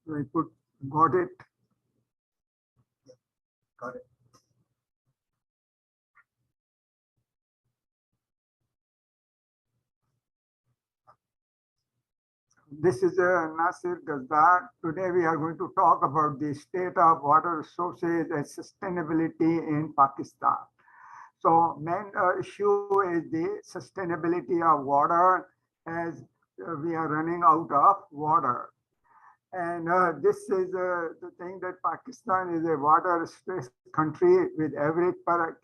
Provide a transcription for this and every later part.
I put, got it. Got it. This is Nasir Gazdar. Today we are going to talk about the state of water resources and sustainability in Pakistan. So main issue is the sustainability of water as we are running out of water. And this is the thing that Pakistan is a water-stressed country with average per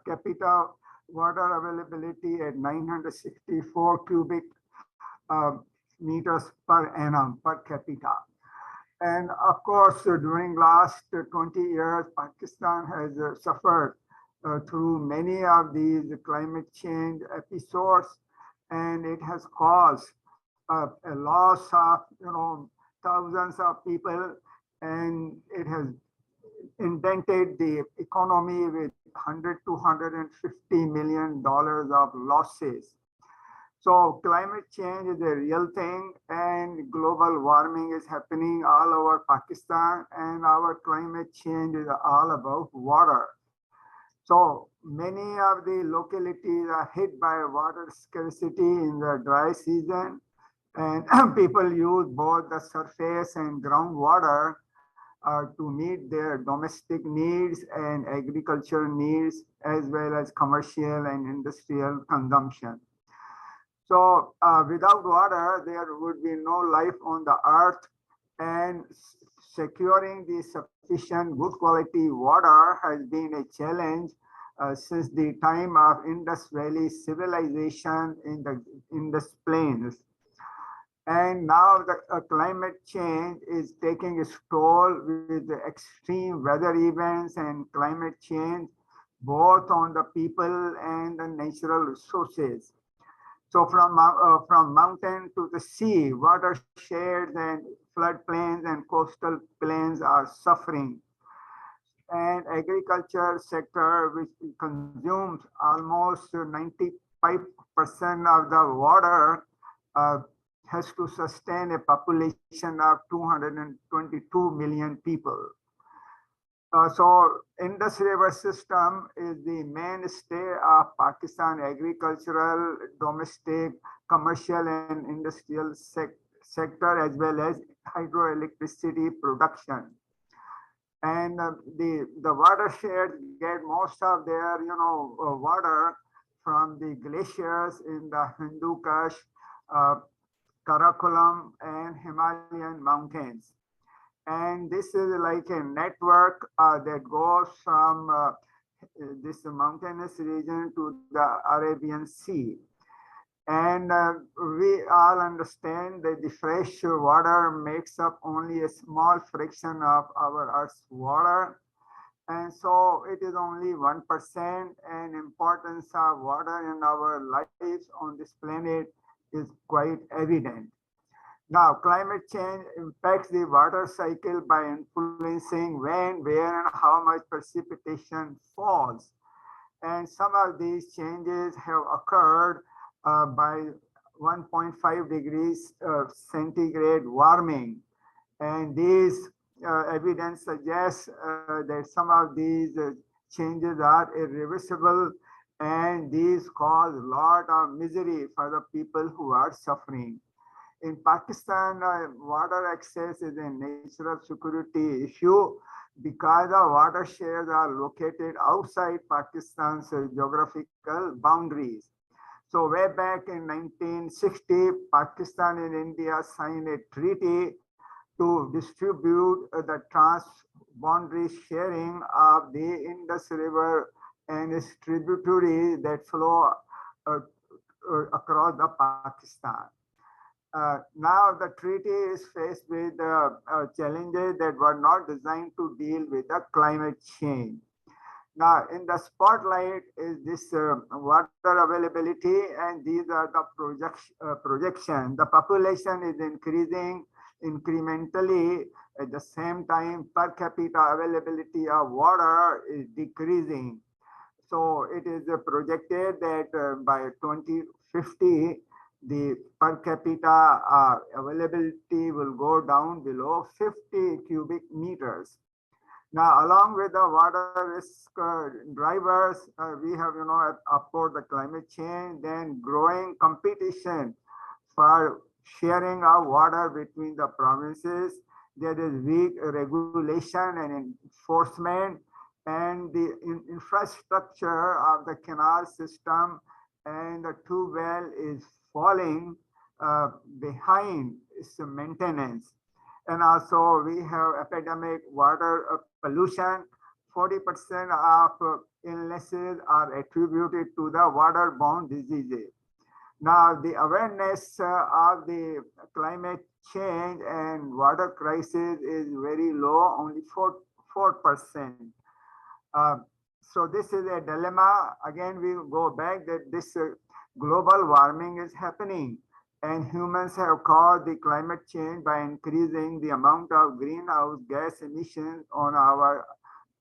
capita water availability at 964 cubic uh, meters per annum per capita. And of course, during last 20 years, Pakistan has suffered through many of these climate change episodes, and it has caused a loss of thousands of people, and it has indented the economy with 100 to 150 million dollars of losses. So climate change is a real thing, and global warming is happening all over Pakistan, and our climate change is all about water. So many of the localities are hit by water scarcity in the dry season, and people use both the surface and groundwater to meet their domestic needs and agricultural needs, as well as commercial and industrial consumption. So without water, there would be no life on the earth, and securing the sufficient good quality water has been a challenge since the time of Indus Valley civilization in the Indus Plains. And now the climate change is taking its toll with the extreme weather events and climate change, both on the people and the natural resources. So from mountain to the sea, watersheds and floodplains and coastal plains are suffering. And agriculture sector, which consumes almost 95% of the water, uh, has to sustain a population of 222 million people. So Indus River system is the mainstay of Pakistan agricultural, domestic, commercial and industrial sector, as well as hydroelectricity production. And the watersheds get most of their water from the glaciers in the Hindu Kush, uh, Karakoram and Himalayan mountains. And this is like a network that goes from this mountainous region to the Arabian Sea. And we all understand that the fresh water makes up only a small fraction of our Earth's water. And so it is only 1%, and importance of water in our lives on this planet is quite evident. Now, climate change impacts the water cycle by influencing when, where, and how much precipitation falls. And some of these changes have occurred by 1.5 degrees centigrade warming. And these evidence suggests that some of these changes are irreversible, and these cause a lot of misery for the people who are suffering. In Pakistan, water access is a national security issue because the watersheds are located outside Pakistan's geographical boundaries. So way back in 1960, Pakistan and India signed a treaty to distribute the trans-boundary sharing of the Indus River and its tributaries that flow uh, across the Pakistan. Now the treaty is faced with challenges that were not designed to deal with the climate change. Now in the spotlight is this water availability, and these are the projection. The population is increasing incrementally. At the same time, per capita availability of water is decreasing. So it is projected that by 2050, the per capita availability will go down below 50 cubic meters. Now, along with the water risk drivers, we have, of course, the climate change, then growing competition for sharing of water between the provinces. There is weak regulation and enforcement, and the infrastructure of the canal system and the tube well is falling behind its maintenance. And also we have epidemic water pollution. 40% of illnesses are attributed to the waterborne diseases. Now, the awareness of the climate change and water crisis is very low, only 4%. Uh, so this is a dilemma. Again, we go back that this global warming is happening, and humans have caused the climate change by increasing the amount of greenhouse gas emissions on our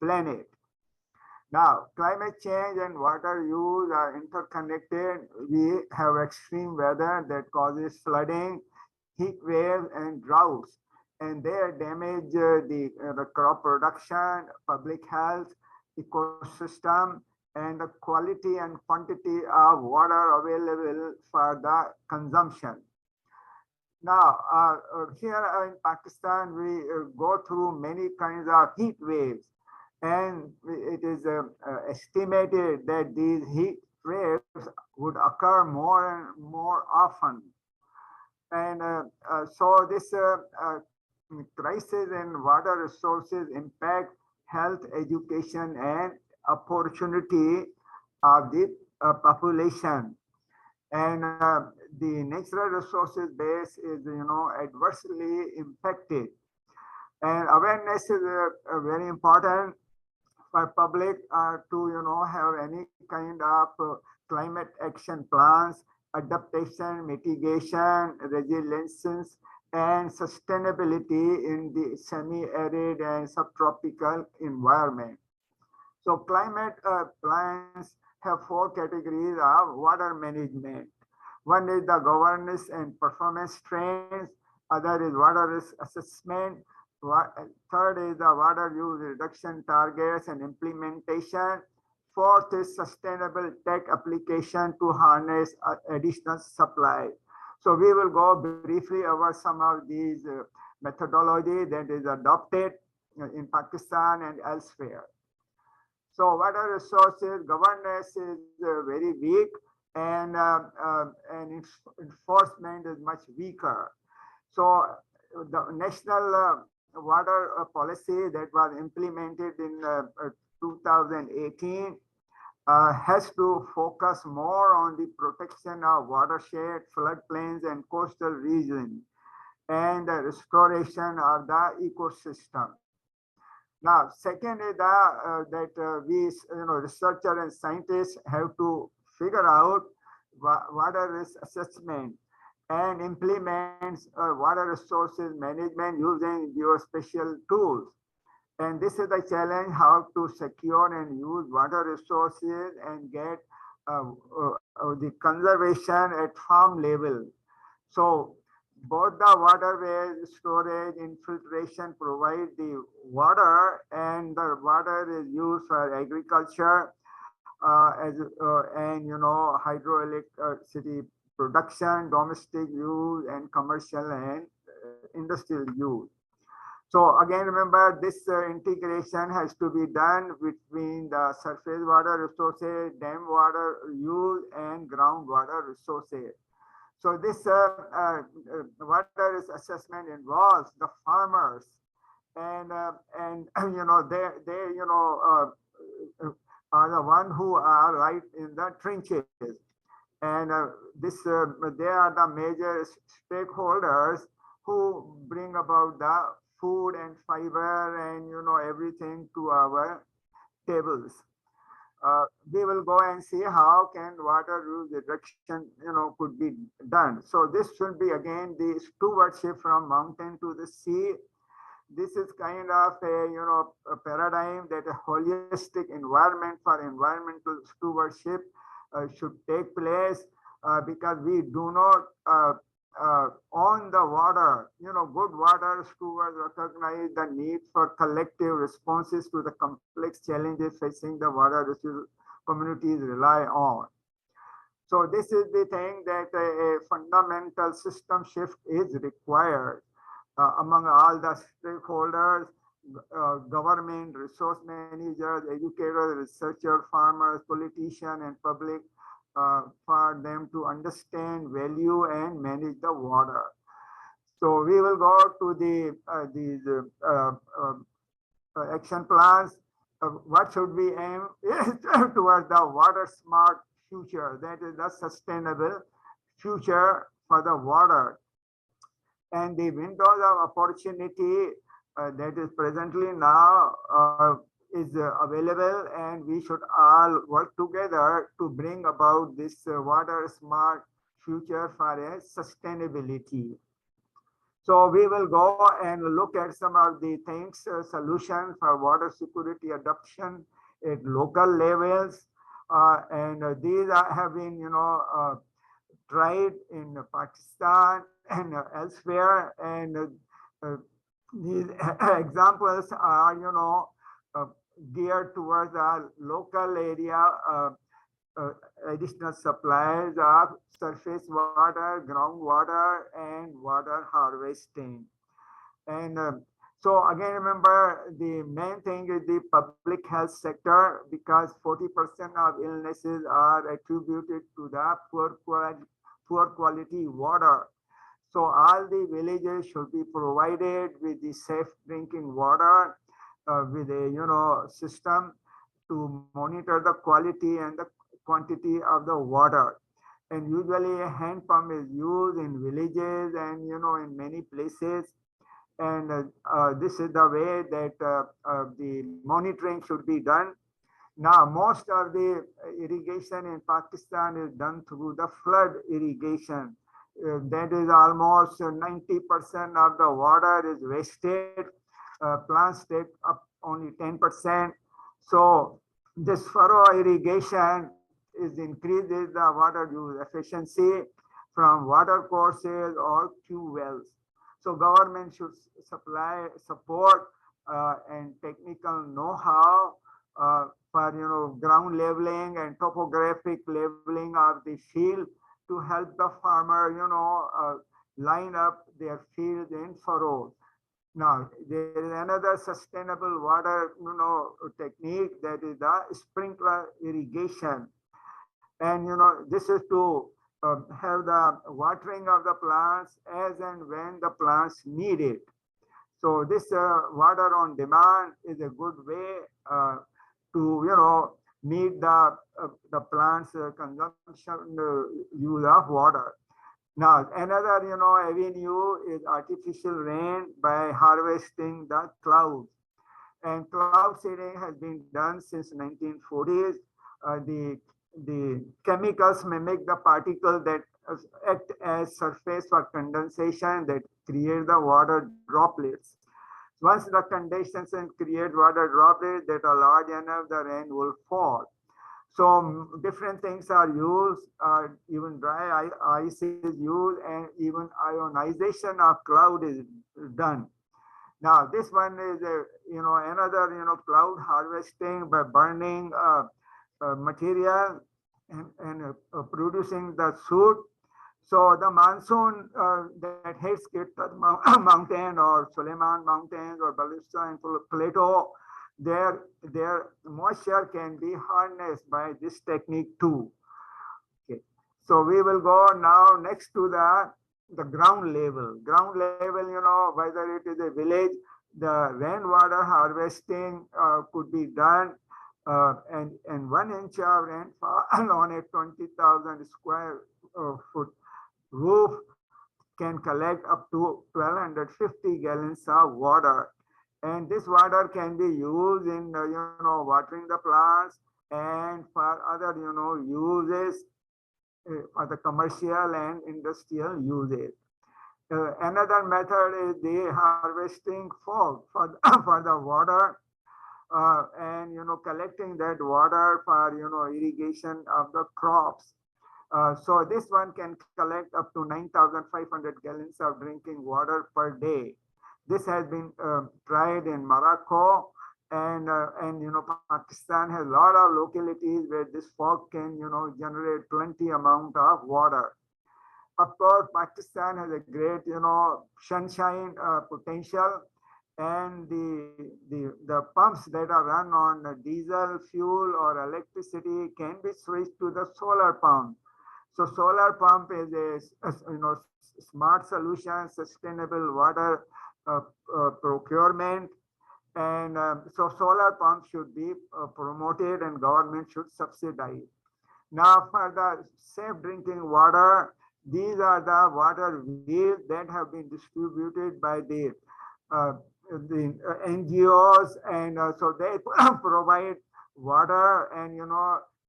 planet. Now, climate change and water use are interconnected. We have extreme weather that causes flooding, heat waves, and droughts, and they damage the crop production, public health, ecosystem, and the quality and quantity of water available for the consumption. Now, here in Pakistan, we go through many kinds of heat waves, and it is estimated that these heat waves would occur more and more often. And so this crisis in water resources impact health, education, and opportunity of the population. And the natural resources base is, adversely impacted. And awareness is very important for public to, have any kind of climate action plans, adaptation, mitigation, resilience, and sustainability in the semi-arid and subtropical environment. So climate plans have four categories of water management. One is the governance and performance trends. Other is water risk assessment. Third is the water use reduction targets and implementation. Fourth is sustainable tech application to harness additional supply. So we will go briefly over some of these methodology that is adopted in Pakistan and elsewhere. So water resources governance is very weak, and enforcement is much weaker. So the national water policy that was implemented in 2018 has to focus more on the protection of watershed, floodplains, and coastal regions, and the restoration of the ecosystem. Now, second is that we, researchers and scientists have to figure out water risk assessment and implement water resources management using geospatial tools. And this is the challenge, how to secure and use water resources and get the conservation at farm level. So both the waterways, storage, infiltration provide the water, and the water is used for agriculture and hydroelectricity production, domestic use, and commercial and industrial use. So again, remember this integration has to be done between the surface water resources, dam water use, and groundwater resources. So this water risk assessment involves the farmers, and they are the one who are right in the trenches, and they are the major stakeholders who bring about the food and fiber and everything to our tables. We will go and see how can water use reduction could be done. So this will be again the stewardship from mountain to the sea. This is kind of a paradigm that a holistic environment for environmental stewardship should take place. because we do not own the water. Good water stewards recognize the need for collective responses to the complex challenges facing the water resource communities rely on. So this is the thing that a fundamental system shift is required among all the stakeholders, government, resource managers, educators, researchers, farmers, politicians, and public, for them to understand, value, and manage the water. So we will go to these action plans. What should we aim towards the water smart future? That is the sustainable future for the water. And the windows of opportunity that is presently now is available, and we should all work together to bring about this water smart future for a sustainability. So we will go and look at some of the things, solutions for water security adoption at local levels. And these have been, tried in Pakistan and elsewhere. And these examples are, uh, geared towards our local area, additional supplies of surface water, groundwater, and water harvesting. And so again, remember the main thing is the public health sector, because 40% of illnesses are attributed to the poor quality water. So all the villages should be provided with the safe drinking water, with a system to monitor the quality and the quantity of the water. And usually a hand pump is used in villages and in many places. And this is the way that the monitoring should be done. Now, most of the irrigation in Pakistan is done through the flood irrigation. That is almost 90% of the water is wasted. Plants take up only 10%. So this furrow irrigation is increases the water use efficiency from water courses or Q wells. So government should supply support and technical know-how for ground leveling and topographic leveling of the field to help the farmer line up their fields in furrows. Now there is another sustainable water technique, that is the sprinkler irrigation. And this is to have the watering of the plants as and when the plants need it. So this water on demand is a good way to meet the plants consumption use of water. Now another avenue is artificial rain by harvesting the clouds. And cloud seeding has been done since 1940s. The chemicals mimic the particle that act as surface for condensation that create the water droplets. Once the condensation create water droplets that are large enough, the rain will fall. So different things are used, even dry ice is used, and even ionization of cloud is done. Now this one is another cloud harvesting by burning material and producing the soot. So the monsoon that hits Kirtan Mountain or Suleiman Mountains or Balista Plateau, their moisture can be harnessed by this technique too. Okay. So we will go now next to the ground level. Ground level, whether it is a village, the rainwater harvesting could be done, and 1 inch of rainfall on a 20,000 square foot roof can collect up to 1,250 gallons of water. And this water can be used in watering the plants and for other uses, for the commercial and industrial uses. Another method is the harvesting fog for for the water, and collecting that water for irrigation of the crops. So this one can collect up to 9,500 gallons of drinking water per day. This has been tried in Morocco, and Pakistan has a lot of localities where this fog can generate plenty amount of water. Of course, Pakistan has a great sunshine potential, and the pumps that are run on diesel fuel or electricity can be switched to the solar pump. So solar pump is smart solution, sustainable water procurement, and so solar pumps should be promoted and government should subsidize. Now for the safe drinking water, these are the water wheels that have been distributed by uh, the NGOs, and so they provide water and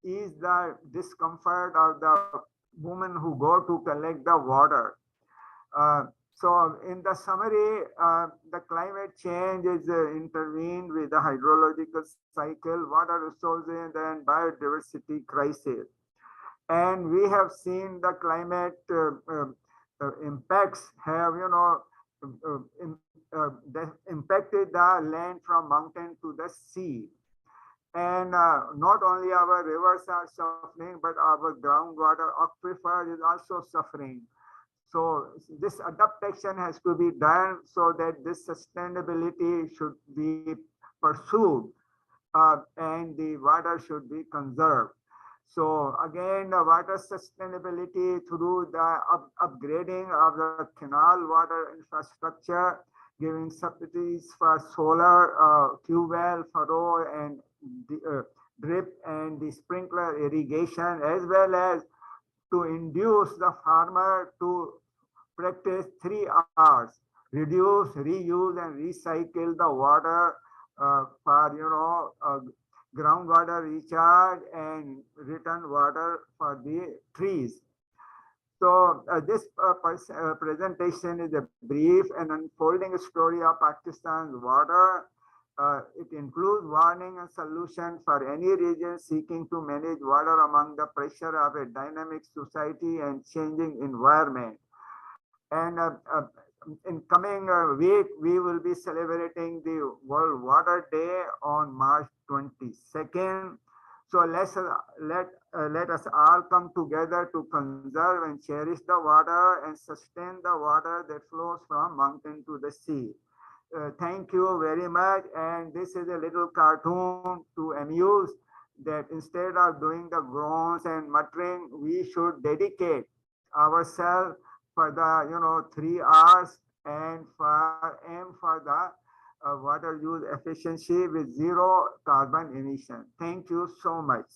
ease the discomfort of the women who go to collect the water. So in the summary, the climate change is intervened with the hydrological cycle, water resources, and biodiversity crisis. And we have seen the climate impacts have, impacted the land from mountain to the sea. And not only our rivers are suffering, but our groundwater aquifer is also suffering. So this adaptation has to be done so that this sustainability should be pursued, and the water should be conserved. So again, the water sustainability through the upgrading of the canal water infrastructure, giving subsidies for solar, tube well, furrow, and drip and the sprinkler irrigation, as well as to induce the farmer to practice 3 R's: reduce, reuse, and recycle the water for groundwater recharge and return water for the trees. So this presentation is a brief and unfolding story of Pakistan's water. It includes warning and solution for any region seeking to manage water among the pressure of a dynamic society and changing environment. And in coming week, we will be celebrating the World Water Day on March 22nd. So let us all come together to conserve and cherish the water and sustain the water that flows from mountain to the sea. Thank you very much. And this is a little cartoon to amuse that instead of doing the groans and muttering, we should dedicate ourselves for the 3 R's and for aim for the water use efficiency with zero carbon emission. Thank you so much.